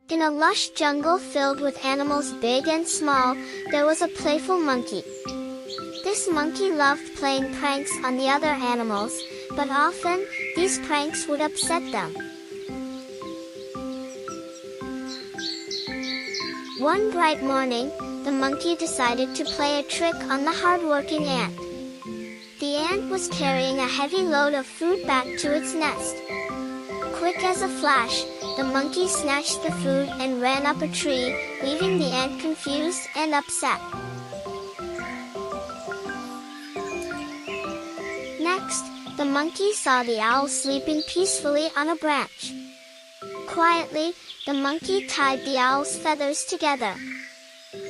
In a lush jungle filled with animals big and small, there was a playful monkey. This monkey loved playing pranks on the other animals, but often, these pranks would upset them. One bright morning, the monkey decided to play a trick on the hard-working ant. The ant was carrying a heavy load of food back to its nest. Quick as a flash, the monkey snatched the food and ran up a tree, leaving the ant confused and upset. Next, the monkey saw the owl sleeping peacefully on a branch. Quietly, the monkey tied the owl's feathers together.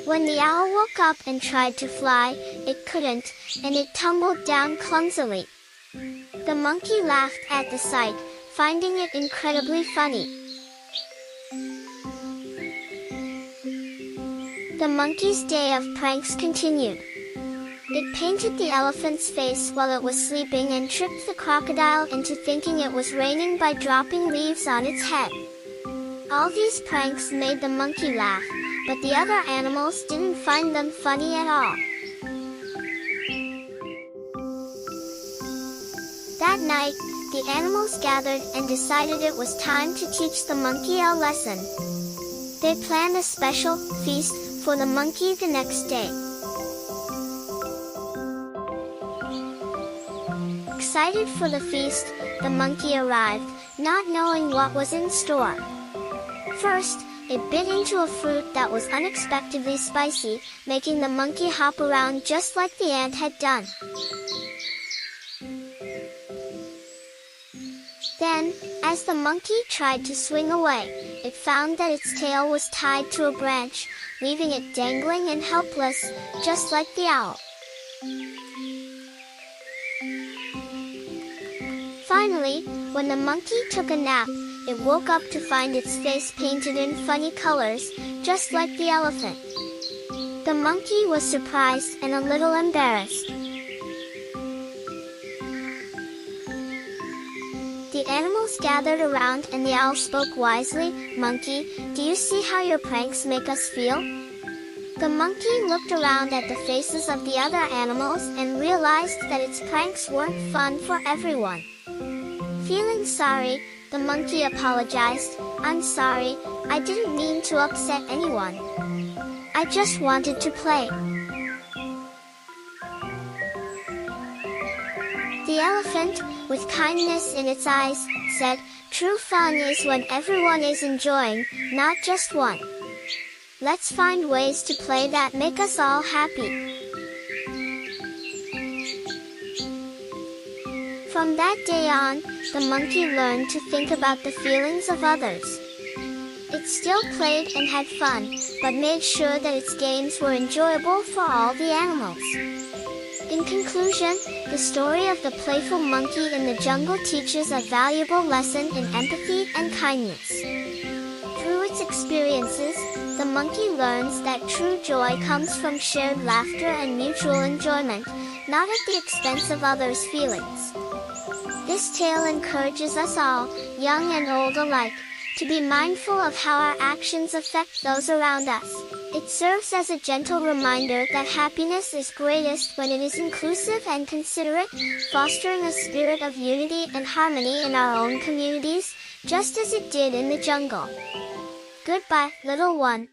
When the owl woke up and tried to fly, it couldn't, and it tumbled down clumsily. The monkey laughed at the sight, finding it incredibly funny. The monkey's day of pranks continued. It painted the elephant's face while it was sleeping and tricked the crocodile into thinking it was raining by dropping leaves on its head. All these pranks made the monkey laugh, but the other animals didn't find them funny at all. That night, the animals gathered and decided it was time to teach the monkey a lesson. They planned a special feast for the monkey the next day. Excited for the feast, the monkey arrived, not knowing what was in store. First, it bit into a fruit that was unexpectedly spicy, making the monkey hop around just like the ant had done. Then, as the monkey tried to swing away, it found that its tail was tied to a branch, leaving it dangling and helpless, just like the owl. Finally, when the monkey took a nap, it woke up to find its face painted in funny colors, just like the elephant. The monkey was surprised and a little embarrassed. The animals gathered around and the owl spoke wisely. "Monkey, do you see how your pranks make us feel?" The monkey looked around at the faces of the other animals and realized that its pranks weren't fun for everyone. Feeling sorry, the monkey apologized. "I'm sorry, I didn't mean to upset anyone. I just wanted to play." The elephant, with kindness in its eyes, said, "True fun is when everyone is enjoying, not just one. Let's find ways to play that make us all happy." From that day on, the monkey learned to think about the feelings of others. It still played and had fun, but made sure that its games were enjoyable for all the animals. In conclusion, the story of the playful monkey in the jungle teaches a valuable lesson in empathy and kindness. Through its experiences, the monkey learns that true joy comes from shared laughter and mutual enjoyment, not at the expense of others' feelings. This tale encourages us all, young and old alike, to be mindful of how our actions affect those around us. It serves as a gentle reminder that happiness is greatest when it is inclusive and considerate, fostering a spirit of unity and harmony in our own communities, just as it did in the jungle. Goodbye, little one.